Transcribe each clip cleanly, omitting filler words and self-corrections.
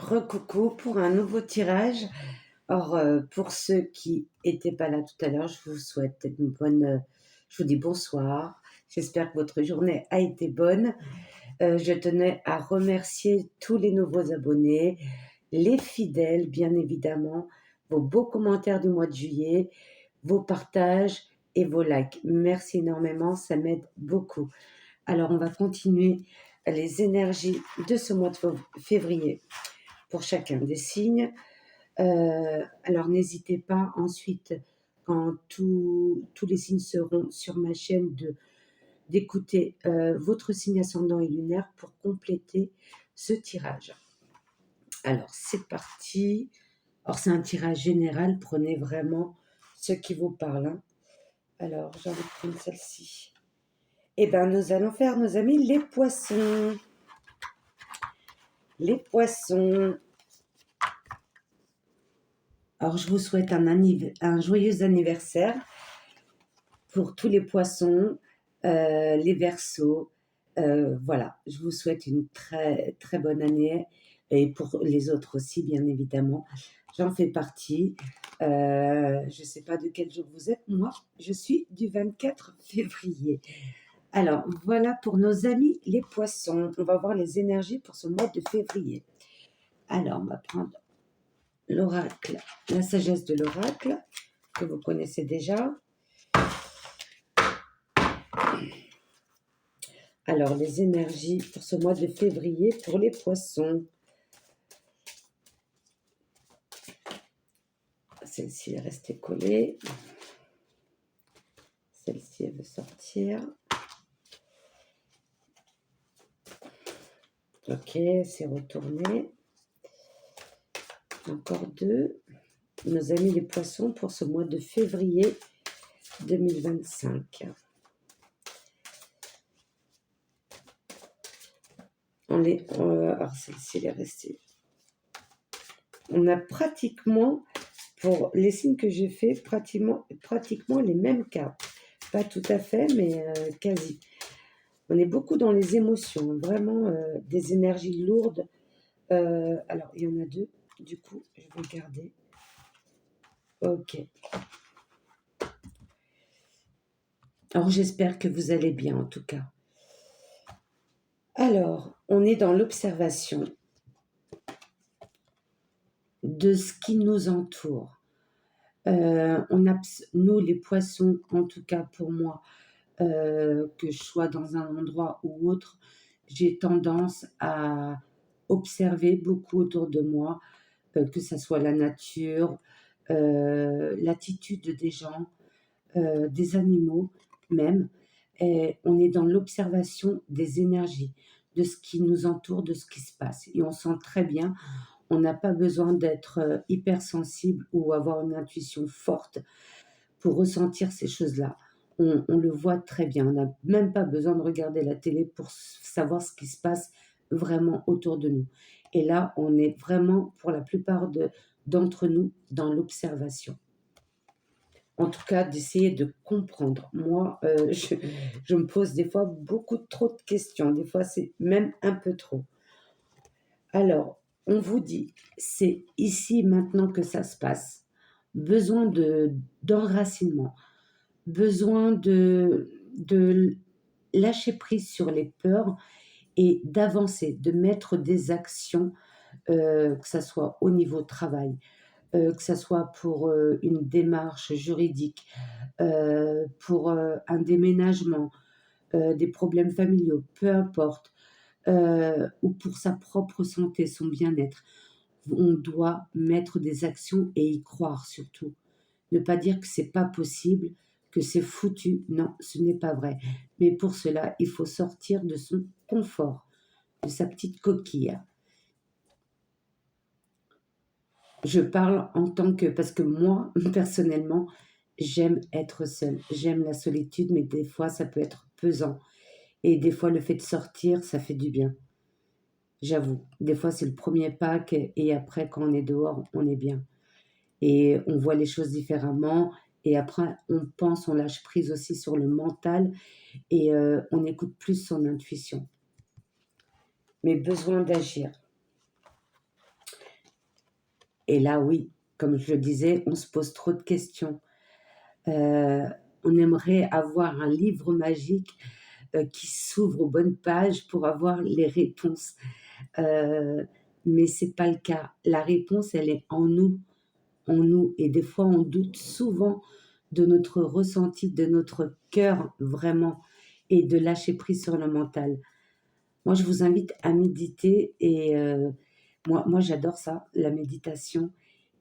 Recoucou pour un nouveau tirage. Or, pour ceux qui étaient pas là tout à l'heure, je vous souhaite une bonne, je vous dis bonsoir. J'espère que votre journée a été bonne. Je tenais à remercier tous les nouveaux abonnés, les fidèles, bien évidemment, vos beaux commentaires du mois de juillet, vos partages et vos likes. Merci énormément, ça m'aide beaucoup. Alors, on va continuer les énergies de ce mois de février pour chacun des signes. Alors n'hésitez pas ensuite, quand tous les signes seront sur ma chaîne, d'écouter votre signe ascendant et lunaire pour compléter ce tirage. Alors c'est parti. Alors c'est un tirage général, prenez vraiment ce qui vous parle, hein. Alors j'ai envie de prendre celle-ci. Eh bien nous allons faire, nos amis, les poissons. Les poissons. Alors, je vous souhaite un joyeux anniversaire pour tous les poissons, les Verseaux. Voilà, je vous souhaite une très, très bonne année. Et pour les autres aussi, bien évidemment. J'en fais partie. Je ne sais pas de quel jour vous êtes. Moi, je suis du 24 février. Alors, voilà pour nos amis les poissons. On va voir les énergies pour ce mois de février. Alors, on va prendre l'oracle, la sagesse de l'oracle, que vous connaissez déjà. Alors, les énergies pour ce mois de février pour les poissons. Celle-ci est restée collée. Celle-ci, elle veut sortir. Ok, c'est retourné. Encore deux. Nos amis les poissons pour ce mois de février 2025. Alors, celle-ci, elle est restée. On a pratiquement, pour les signes que j'ai fait, pratiquement les mêmes cartes. Pas tout à fait, mais quasi. On est beaucoup dans les émotions, vraiment des énergies lourdes. Alors, il y en a deux, du coup, je vais garder. Ok. Alors, j'espère que vous allez bien, en tout cas. Alors, on est dans l'observation de ce qui nous entoure. Nous, les poissons, en tout cas pour moi, que je sois dans un endroit ou autre, j'ai tendance à observer beaucoup autour de moi, que ça soit la nature, l'attitude des gens, des animaux même. Et on est dans l'observation des énergies, de ce qui nous entoure, de ce qui se passe. Et on sent très bien, on n'a pas besoin d'être hypersensible ou avoir une intuition forte pour ressentir ces choses-là. On le voit très bien. On n'a même pas besoin de regarder la télé pour savoir ce qui se passe vraiment autour de nous. Et là, on est vraiment, pour la plupart d'entre nous, dans l'observation. En tout cas, d'essayer de comprendre. Moi, je me pose des fois beaucoup trop de questions. Des fois, c'est même un peu trop. Alors, on vous dit, c'est ici maintenant que ça se passe. Besoin d'enracinement. Besoin de lâcher prise sur les peurs et d'avancer, de mettre des actions, que ça soit au niveau travail, que ça soit pour une démarche juridique, pour un déménagement, des problèmes familiaux, peu importe, ou pour sa propre santé, son bien-être. On doit mettre des actions et y croire surtout. Ne pas dire que c'est pas possible, que c'est foutu. Non, ce n'est pas vrai. Mais pour cela, il faut sortir de son confort, de sa petite coquille. Je parle en tant que... Parce que moi, personnellement, j'aime être seule. J'aime la solitude, mais des fois, ça peut être pesant. Et des fois, le fait de sortir, ça fait du bien. J'avoue. Des fois, c'est le premier pas et après, quand on est dehors, on est bien. Et on voit les choses différemment. Et après, on pense, on lâche prise aussi sur le mental et on écoute plus son intuition. Mais besoin d'agir. Et là, oui, comme je le disais, on se pose trop de questions. On aimerait avoir un livre magique qui s'ouvre aux bonnes pages pour avoir les réponses. Mais c'est pas le cas. La réponse, elle est en nous. Et des fois, on doute souvent de notre ressenti, de notre cœur vraiment, et de lâcher prise sur le mental. Moi, je vous invite à méditer et moi j'adore ça, la méditation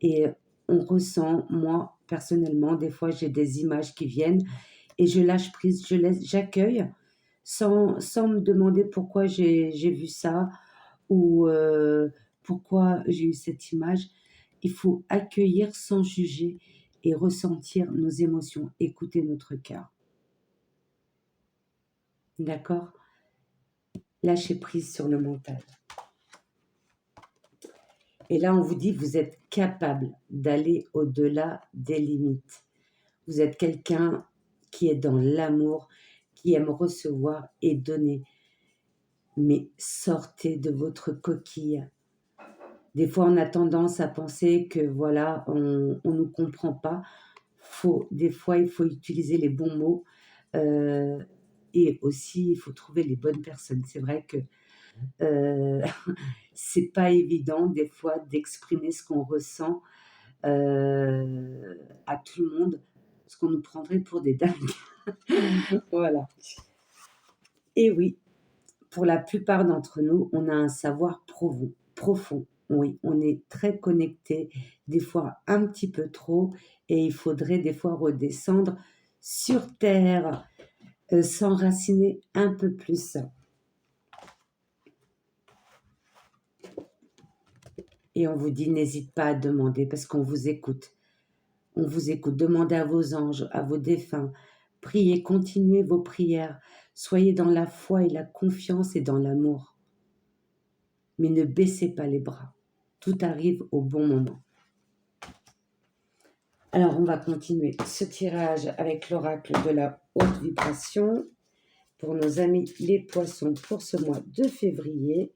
et on ressent, moi, personnellement, des fois, j'ai des images qui viennent et je lâche prise, j'accueille sans me demander pourquoi j'ai vu ça ou pourquoi j'ai eu cette image. Il faut accueillir sans juger et ressentir nos émotions, écouter notre cœur. D'accord? Lâcher prise sur le mental. Et là, on vous dit, vous êtes capable d'aller au-delà des limites. Vous êtes quelqu'un qui est dans l'amour, qui aime recevoir et donner. Mais sortez de votre coquille. Des fois, on a tendance à penser que voilà, on nous comprend pas. Des fois, il faut utiliser les bons mots et aussi, il faut trouver les bonnes personnes. C'est vrai que euh, c'est pas évident des fois d'exprimer ce qu'on ressent à tout le monde, parce qu'on nous prendrait pour des dingues. Voilà. Et oui, pour la plupart d'entre nous, on a un savoir profond. Oui, on est très connecté, des fois un petit peu trop, et il faudrait des fois redescendre sur Terre, s'enraciner un peu plus. Et on vous dit, n'hésite pas à demander, parce qu'on vous écoute. On vous écoute. Demandez à vos anges, à vos défunts. Priez, continuez vos prières. Soyez dans la foi et la confiance et dans l'amour. Mais ne baissez pas les bras. Tout arrive au bon moment. Alors, on va continuer ce tirage avec l'oracle de la haute vibration pour nos amis les poissons pour ce mois de février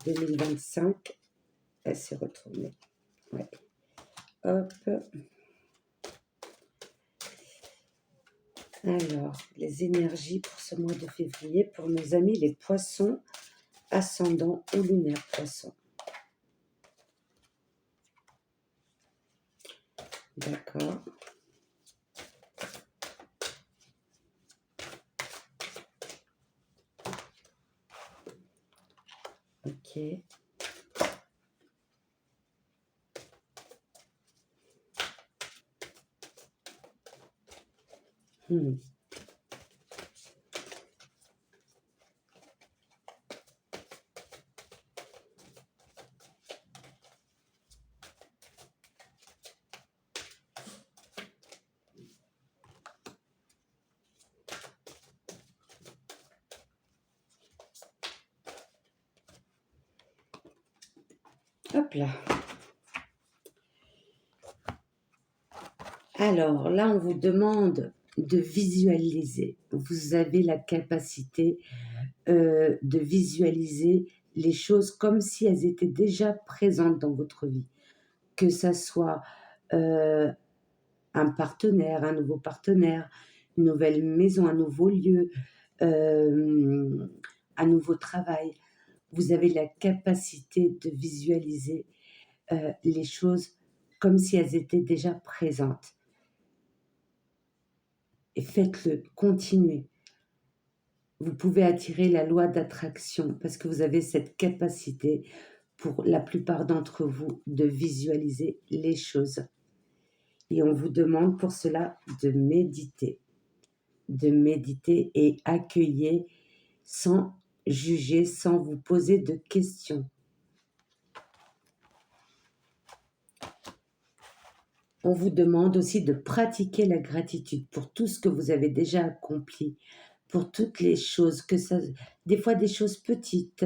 2025. Elle s'est retournée. Ouais. Hop. Alors, les énergies pour ce mois de février pour nos amis les poissons, ascendant ou lunaire poisson. D'accord. Ok. Hmm. Hop là. Alors là, on vous demande de visualiser. Vous avez la capacité de visualiser les choses comme si elles étaient déjà présentes dans votre vie. Que ça soit un partenaire, un nouveau partenaire, une nouvelle maison, un nouveau lieu, un nouveau travail. Vous avez la capacité de visualiser les choses comme si elles étaient déjà présentes. Et faites-le, continuez. Vous pouvez attirer la loi d'attraction parce que vous avez cette capacité, pour la plupart d'entre vous, de visualiser les choses. Et on vous demande pour cela de méditer et accueillir sans juger, sans vous poser de questions. On vous demande aussi de pratiquer la gratitude pour tout ce que vous avez déjà accompli, pour toutes les choses, des fois des choses petites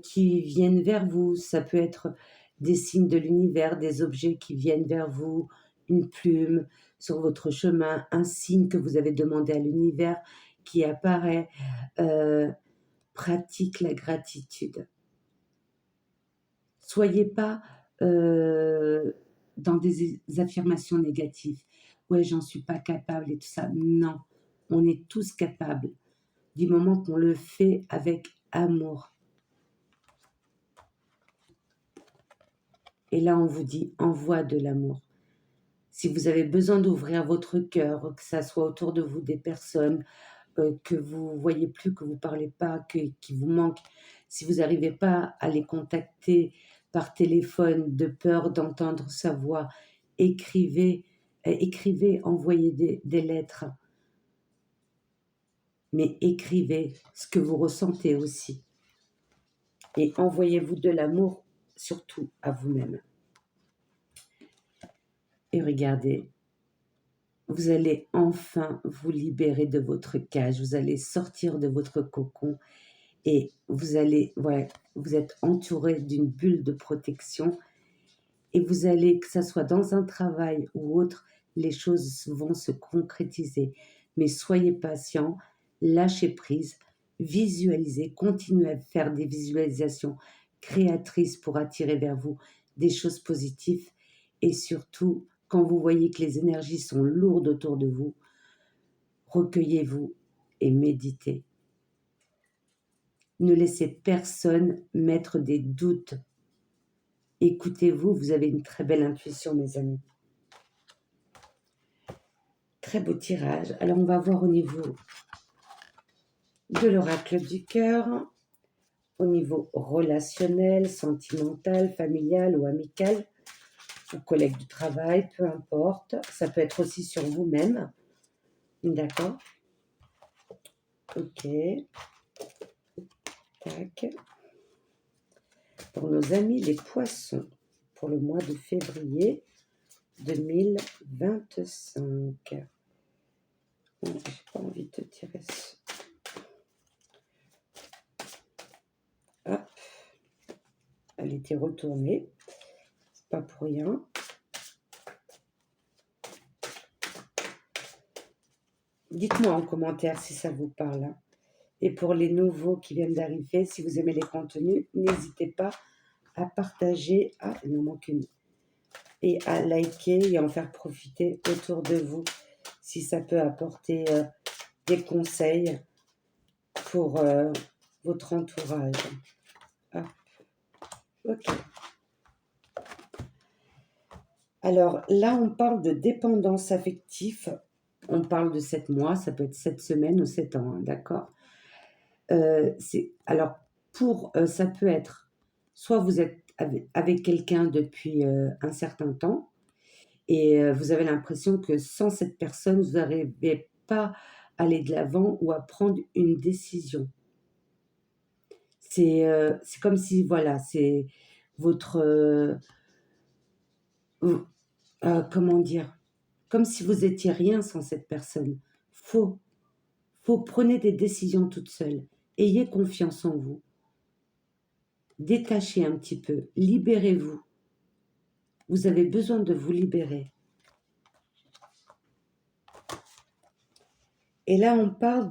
qui viennent vers vous. Ça peut être des signes de l'univers, des objets qui viennent vers vous, une plume sur votre chemin, un signe que vous avez demandé à l'univers qui apparaît. Pratique la gratitude. Soyez pas heu, dans des affirmations négatives. «Ouais, j'en suis pas capable» et tout ça. Non, on est tous capables, du moment qu'on le fait avec amour. Et là, on vous dit: «Envoie de l'amour». Si vous avez besoin d'ouvrir votre cœur, que ça soit autour de vous des personnes, que vous voyez plus, que vous parlez pas, qui vous manquent, si vous n'arrivez pas à les contacter par téléphone de peur d'entendre sa voix, écrivez, envoyez des lettres, mais écrivez ce que vous ressentez aussi et envoyez-vous de l'amour, surtout à vous-même. Et regardez, vous allez enfin vous libérer de votre cage, vous allez sortir de votre cocon et vous allez, ouais, vous êtes entouré d'une bulle de protection et vous allez, que ça soit dans un travail ou autre, les choses vont se concrétiser. Mais soyez patient, lâchez prise, visualisez, continuez à faire des visualisations créatrices pour attirer vers vous des choses positives et surtout, quand vous voyez que les énergies sont lourdes autour de vous, recueillez-vous et méditez. Ne laissez personne mettre des doutes. Écoutez-vous, vous avez une très belle intuition, mes amis. Très beau tirage. Alors, on va voir au niveau de l'oracle du cœur, au niveau relationnel, sentimental, familial ou amical, ou collègue du travail, peu importe. Ça peut être aussi sur vous-même. D'accord? Ok. Tac. Pour nos amis les poissons, pour le mois de février 2025. J'ai pas envie de te tirer ça. Hop. Elle était retournée. C'est pas pour rien. Dites-moi en commentaire si ça vous parle. Et pour les nouveaux qui viennent d'arriver, si vous aimez les contenus, n'hésitez pas à partager. Ah, il en manque une. Et à liker et en faire profiter autour de vous si ça peut apporter des conseils pour votre entourage. Ah, ok. Alors là, on parle de dépendance affective. On parle de 7 mois, ça peut être 7 semaines ou 7 ans, hein, d'accord? Alors, ça peut être soit vous êtes avec quelqu'un depuis un certain temps et vous avez l'impression que sans cette personne, vous n'arrivez pas à aller de l'avant ou à prendre une décision. C'est comme si, voilà, c'est votre... comment dire? Comme si vous étiez rien sans cette personne. Faux. Prenez des décisions toute seule. Ayez confiance en vous. Détachez un petit peu. Libérez-vous. Vous avez besoin de vous libérer. Et là, on parle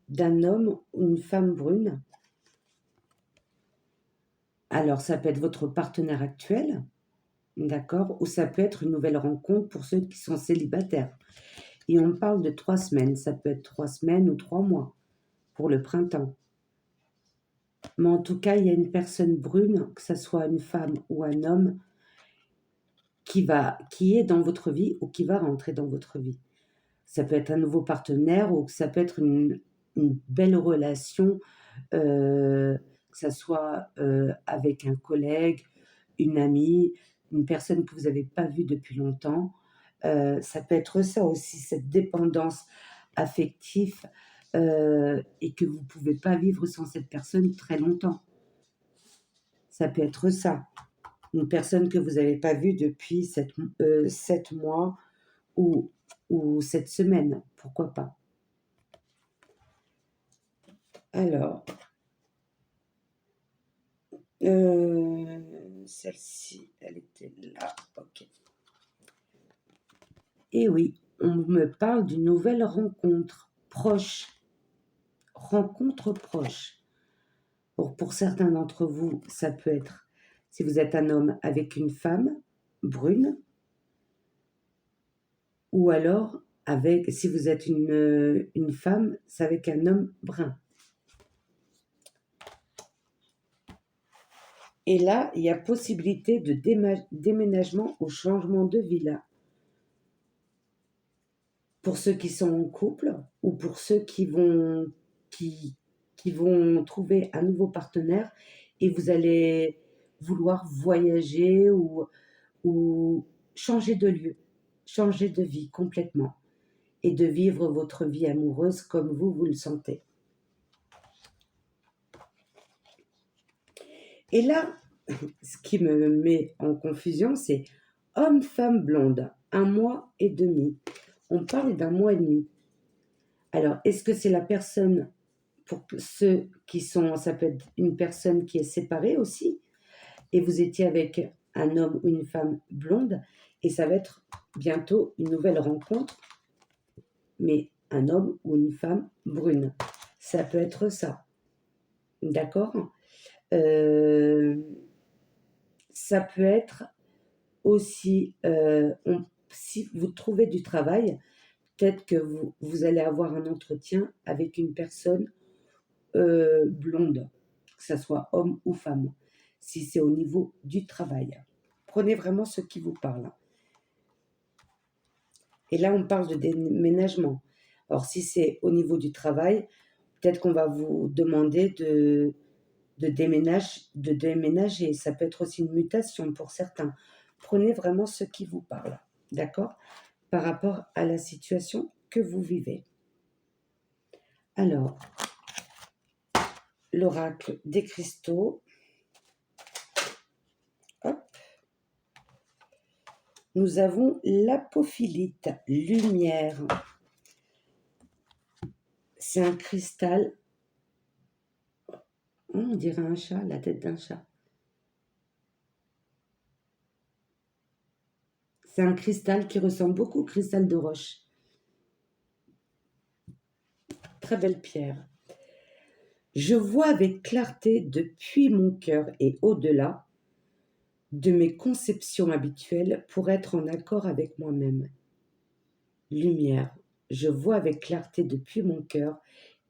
d'un homme ou une femme brune. Alors, ça peut être votre partenaire actuel, d'accord? Ou ça peut être une nouvelle rencontre pour ceux qui sont célibataires. Et on parle de 3 semaines. Ça peut être 3 semaines ou 3 mois pour le printemps. Mais en tout cas, il y a une personne brune, que ce soit une femme ou un homme, qui est dans votre vie ou qui va rentrer dans votre vie. Ça peut être un nouveau partenaire ou ça peut être une belle relation, que ça soit avec un collègue, une amie, une personne que vous n'avez pas vue depuis longtemps. Ça peut être ça aussi, cette dépendance affective et que vous ne pouvez pas vivre sans cette personne très longtemps. Ça peut être ça. Une personne que vous n'avez pas vue depuis 7 mois ou 7 semaines, pourquoi pas. Alors, celle-ci, elle était là, ok. Et oui, on me parle d'une nouvelle rencontre proche. Rencontre proche. Pour certains d'entre vous, ça peut être Si vous êtes un homme avec une femme brune, ou alors si vous êtes une femme, c'est avec un homme brun. Et là, il y a possibilité de déménagement ou changement de villa. Pour ceux qui sont en couple ou pour ceux qui vont trouver un nouveau partenaire et vous allez vouloir voyager ou changer de lieu, changer de vie complètement et de vivre votre vie amoureuse comme vous le sentez. Et là, ce qui me met en confusion, c'est homme-femme blonde, 1 mois et demi. On parle d'1 mois et demi. Alors, est-ce que c'est la personne, pour ceux qui sont, ça peut être une personne qui est séparée aussi, et vous étiez avec un homme ou une femme blonde, et ça va être bientôt une nouvelle rencontre, mais un homme ou une femme brune. Ça peut être ça. D'accord ? Ça peut être aussi, si vous trouvez du travail, peut-être que vous allez avoir un entretien avec une personne blonde, que ce soit homme ou femme, si c'est au niveau du travail. Prenez vraiment ce qui vous parle. Et là, on parle de déménagement. Alors, si c'est au niveau du travail, peut-être qu'on va vous demander de déménager. Ça peut être aussi une mutation pour certains. Prenez vraiment ce qui vous parle, d'accord ? Par rapport à la situation que vous vivez. Alors, l'oracle des cristaux. Hop. Nous avons l'apophilite, lumière. C'est un cristal. On dirait un chat, la tête d'un chat. C'est un cristal qui ressemble beaucoup au cristal de roche. Très belle pierre. Je vois avec clarté depuis mon cœur et au-delà de mes conceptions habituelles pour être en accord avec moi-même. Lumière. Je vois avec clarté depuis mon cœur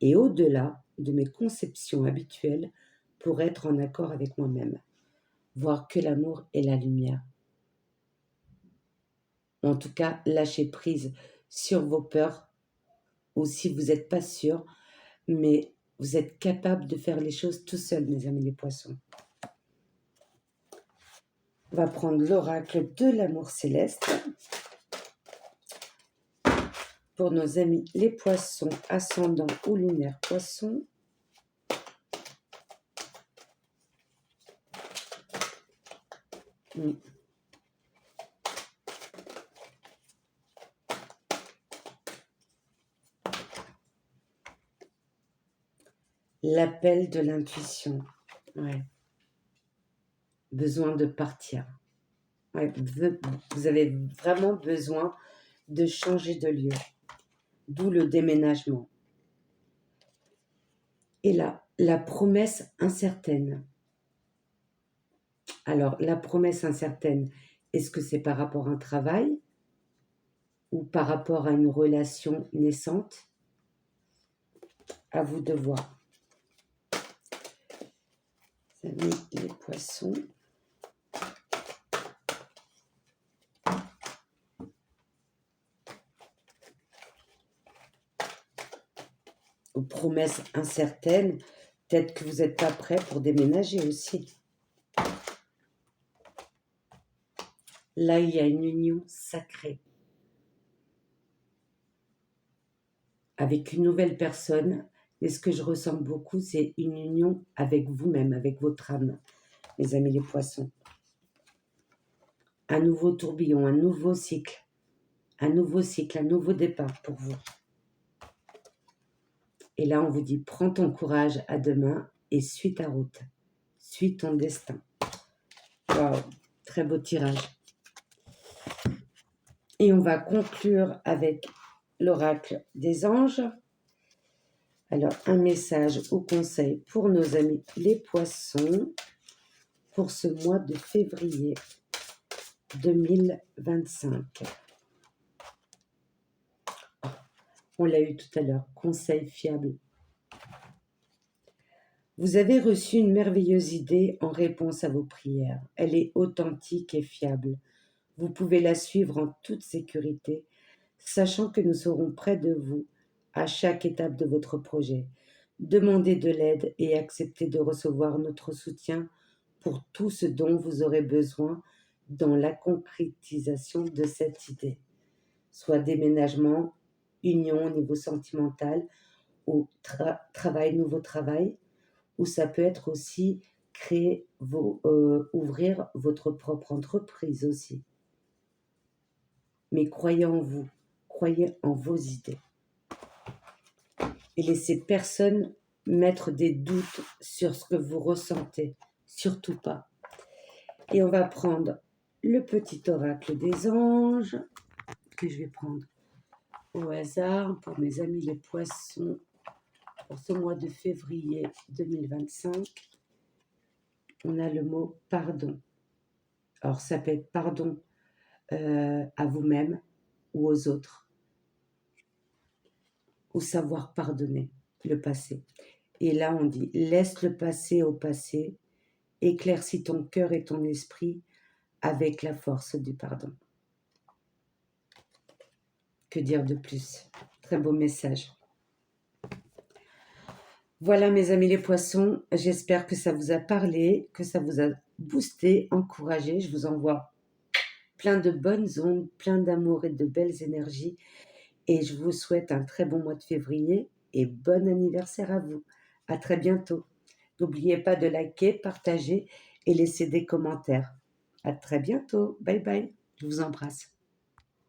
et au-delà de mes conceptions habituelles pour être en accord avec moi-même. Voir que l'amour est la lumière. En tout cas, lâchez prise sur vos peurs ou si vous n'êtes pas sûr, mais vous êtes capable de faire les choses tout seul, mes amis les poissons. On va prendre l'oracle de l'amour céleste pour nos amis les poissons, ascendant ou lunaire poissons. L'appel de l'intuition. Ouais. Besoin de partir. Ouais, vous avez vraiment besoin de changer de lieu. D'où le déménagement. Et là, la promesse incertaine. Alors, la promesse incertaine, est-ce que c'est par rapport à un travail ou par rapport à une relation naissante? À vous de voir. Amis les poissons. Aux promesses incertaines, peut-être que vous n'êtes pas prêt pour déménager aussi. Là, il y a une union sacrée. Avec une nouvelle personne, et ce que je ressens beaucoup, c'est une union avec vous-même, avec votre âme, mes amis les poissons. Un nouveau tourbillon, un nouveau cycle, un nouveau départ pour vous. Et là, on vous dit, prends ton courage à deux mains et suis ta route. Suis ton destin. Waouh, très beau tirage. Et on va conclure avec l'oracle des anges. Alors, un message ou conseil pour nos amis les poissons. pour ce mois de février 2025. On l'a eu tout à l'heure, conseil fiable. Vous avez reçu une merveilleuse idée en réponse à vos prières. Elle est authentique et fiable. Vous pouvez la suivre en toute sécurité, sachant que nous serons près de vous à chaque étape de votre projet. Demandez de l'aide et acceptez de recevoir notre soutien pour tout ce dont vous aurez besoin dans la concrétisation de cette idée, soit déménagement, union au niveau sentimental ou nouveau travail, ou ça peut être aussi ouvrir votre propre entreprise aussi. Mais croyez en vous, croyez en vos idées. Et laissez personne mettre des doutes sur ce que vous ressentez, surtout pas. Et on va prendre le petit oracle des anges, que je vais prendre au hasard pour mes amis les poissons, pour ce mois de février 2025. On a le mot pardon. Alors ça peut être pardon à vous-même ou aux autres, ou savoir pardonner le passé. Et là on dit, laisse le passé au passé, éclaircis ton cœur et ton esprit avec la force du pardon. Que dire de plus? Très beau message. Voilà mes amis les poissons, j'espère que ça vous a parlé, que ça vous a boosté, encouragé. Je vous envoie plein de bonnes ondes, plein d'amour et de belles énergies. Et je vous souhaite un très bon mois de février et bon anniversaire à vous. À très bientôt. N'oubliez pas de liker, partager et laisser des commentaires. À très bientôt. Bye bye. Je vous embrasse.